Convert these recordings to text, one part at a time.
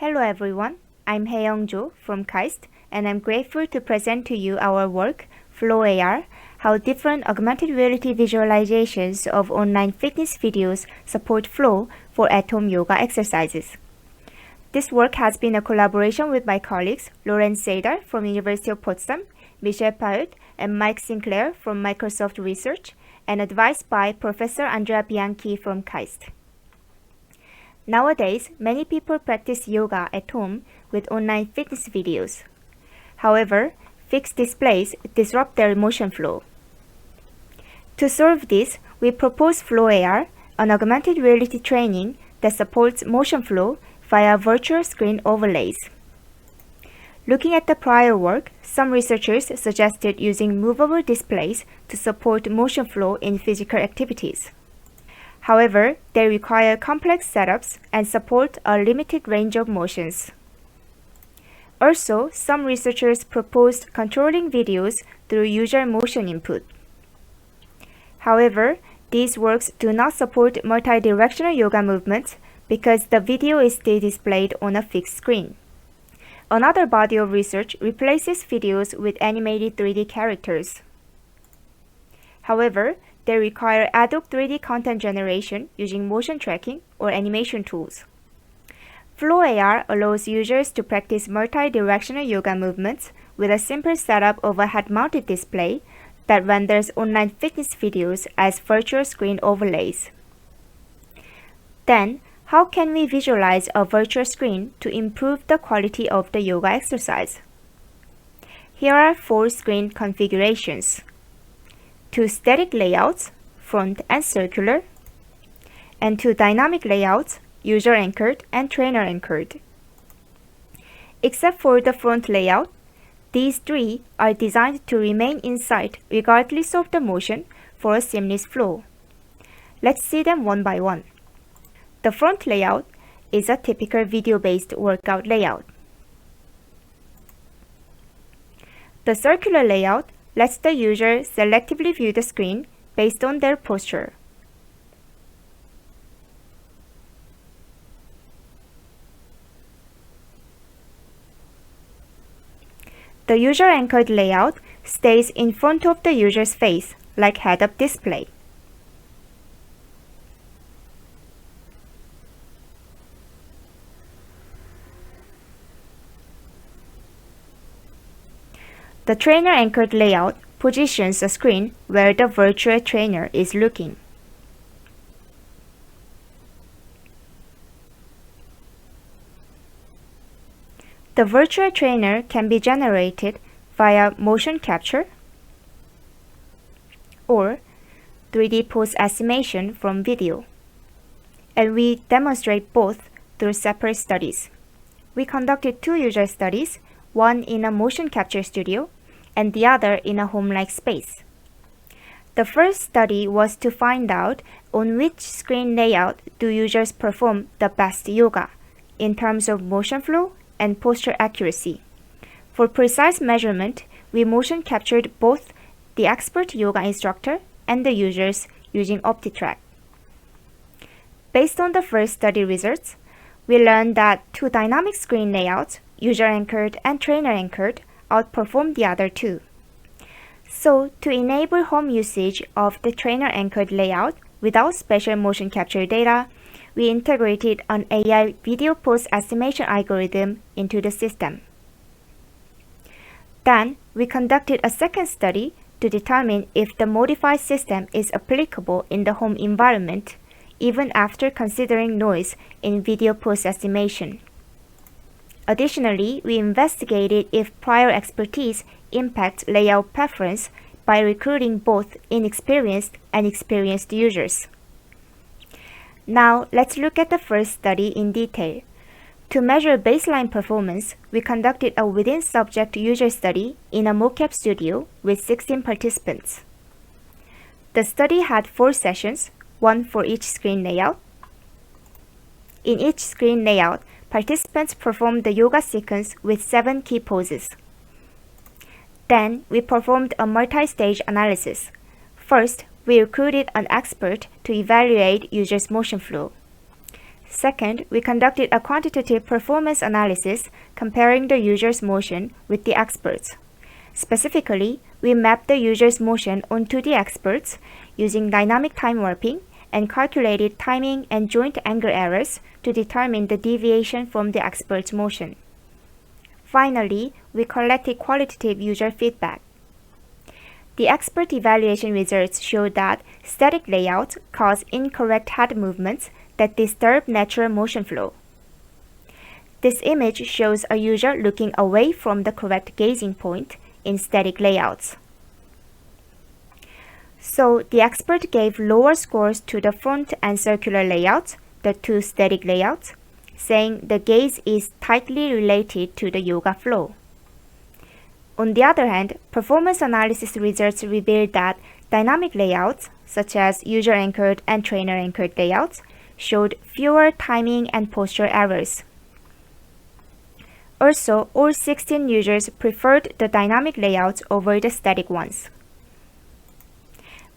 Hello everyone, I'm Hye-Young from KAIST, and I'm grateful to present to you our work, FlowAR, how different augmented reality visualizations of online fitness videos support flow for at-home yoga exercises. This work has been a collaboration with my colleagues Laurenz Seidel from University of Potsdam, Michel Pahud, and Mike Sinclair from Microsoft Research, and advised by Professor Andrea Bianchi from KAIST. Nowadays, many people practice yoga at home with online fitness videos. However, fixed displays disrupt their motion flow. To solve this, we propose FlowAR, an augmented reality training that supports motion flow via virtual screen overlays. Looking at the prior work, some researchers suggested using movable displays to support motion flow in physical activities. However, they require complex setups and support a limited range of motions. Also, some researchers proposed controlling videos through user motion input. However, these works do not support multi-directional yoga movements because the video is still displayed on a fixed screen. Another body of research replaces videos with animated 3D characters. However, they require ad hoc 3D content generation using motion tracking or animation tools. FlowAR allows users to practice multi-directional yoga movements with a simple setup of a head-mounted display that renders online fitness videos as virtual screen overlays. Then, how can we visualize a virtual screen to improve the quality of the yoga exercise? Here are 4 screen configurations. 2 static layouts, front and circular, and 2 dynamic layouts, user-anchored and trainer-anchored. Except for the front layout, these 3 are designed to remain in sight regardless of the motion for a seamless flow. Let's see them one by one. The front layout is a typical video-based workout layout. The circular layout lets the user selectively view the screen based on their posture. The user-anchored layout stays in front of the user's face, like head-up display. The trainer-anchored layout positions a screen where the virtual trainer is looking. The virtual trainer can be generated via motion capture or 3D pose estimation from video, and we demonstrate both through separate studies. We conducted 2 user studies, one in a motion capture studio and the other in a home-like space. The first study was to find out on which screen layout do users perform the best yoga in terms of motion flow and posture accuracy. For precise measurement, we motion captured both the expert yoga instructor and the users using OptiTrack. Based on the first study results, we learned that 2 dynamic screen layouts, user-anchored and trainer-anchored, outperform the other 2. So, to enable home usage of the trainer-anchored layout without special motion capture data, we integrated an AI video pose estimation algorithm into the system. Then, we conducted a second study to determine if the modified system is applicable in the home environment, even after considering noise in video pose estimation. Additionally, we investigated if prior expertise impacts layout preference by recruiting both inexperienced and experienced users. Now, let's look at the first study in detail. To measure baseline performance, we conducted a within-subject user study in a mocap studio with 16 participants. The study had 4 sessions, one for each screen layout. In each screen layout, participants performed the yoga sequence with 7 key poses. Then, we performed a multi-stage analysis. First, we recruited an expert to evaluate users' motion flow. Second, we conducted a quantitative performance analysis comparing the user's motion with the experts. Specifically, we mapped the user's motion onto the experts using dynamic time warping and calculated timing and joint angle errors to determine the deviation from the expert's motion. Finally, we collected qualitative user feedback. The expert evaluation results showed that static layouts cause incorrect head movements that disturb natural motion flow. This image shows a user looking away from the correct gazing point in static layouts. So the expert gave lower scores to the front and circular layouts, the two static layouts, saying the gaze is tightly related to the yoga flow. On the other hand, performance analysis results revealed that dynamic layouts, such as user-anchored and trainer-anchored layouts, showed fewer timing and posture errors. Also, all 16 users preferred the dynamic layouts over the static ones.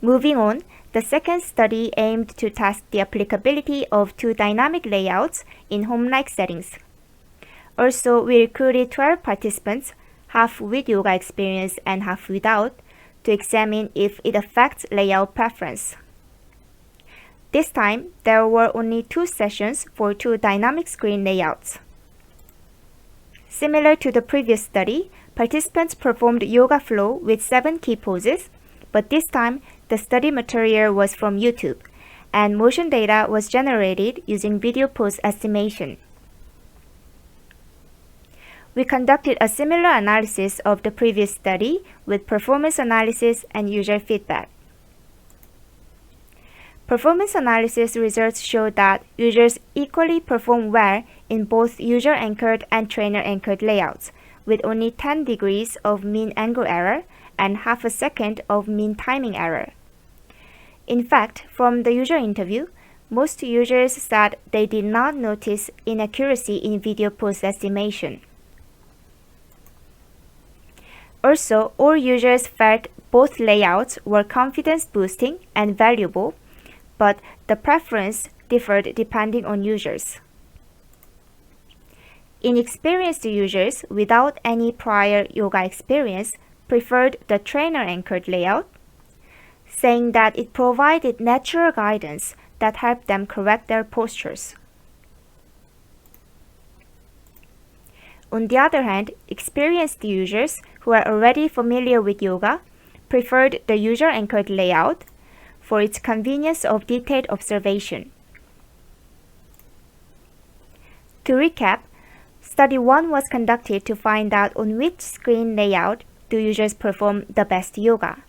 Moving on, the second study aimed to test the applicability of two dynamic layouts in home-like settings. Also, we recruited 12 participants, half with yoga experience and half without, to examine if it affects layout preference. This time, there were only 2 sessions for 2 dynamic screen layouts. Similar to the previous study, participants performed yoga flow with 7 key poses, but this time, the study material was from YouTube, and motion data was generated using video pose estimation. We conducted a similar analysis of the previous study with performance analysis and user feedback. Performance analysis results showed that users equally perform well in both user-anchored and trainer-anchored layouts, with only 10 degrees of mean angle error and half a second of mean timing error. In fact, from the user interview, most users said they did not notice inaccuracy in video pose estimation. Also, all users felt both layouts were confidence-boosting and valuable, but the preference differed depending on users. Inexperienced users without any prior yoga experience preferred the trainer-anchored layout, saying that it provided natural guidance that helped them correct their postures. On the other hand, experienced users who are already familiar with yoga preferred the user-anchored layout for its convenience of detailed observation. To recap, Study 1 was conducted to find out on which screen layout do users perform the best yoga.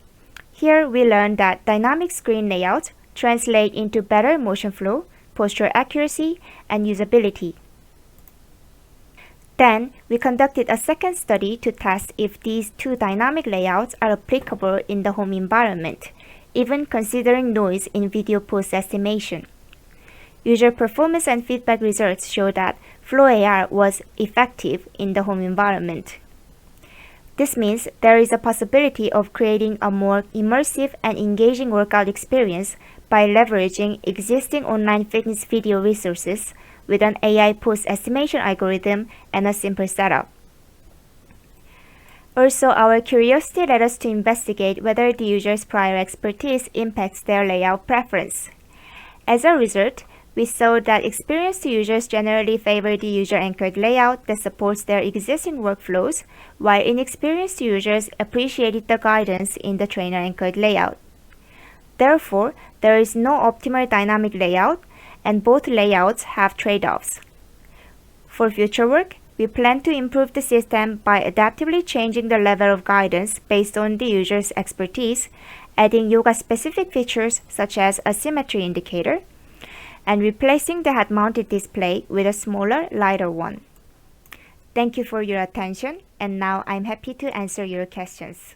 Here we learned that dynamic screen layouts translate into better motion flow, posture accuracy, and usability. Then, we conducted a second study to test if these two dynamic layouts are applicable in the home environment, even considering noise in video pose estimation. User performance and feedback results show that FlowAR was effective in the home environment. This means there is a possibility of creating a more immersive and engaging workout experience by leveraging existing online fitness video resources with an AI pose estimation algorithm and a simple setup. Also, our curiosity led us to investigate whether the user's prior expertise impacts their layout preference. As a result, we saw that experienced users generally favor the user-anchored layout that supports their existing workflows, while inexperienced users appreciated the guidance in the trainer-anchored layout. Therefore, there is no optimal dynamic layout, and both layouts have trade-offs. For future work, we plan to improve the system by adaptively changing the level of guidance based on the user's expertise, adding yoga-specific features such as a symmetry indicator, and replacing the head-mounted display with a smaller, lighter one. Thank you for your attention, and now I'm happy to answer your questions.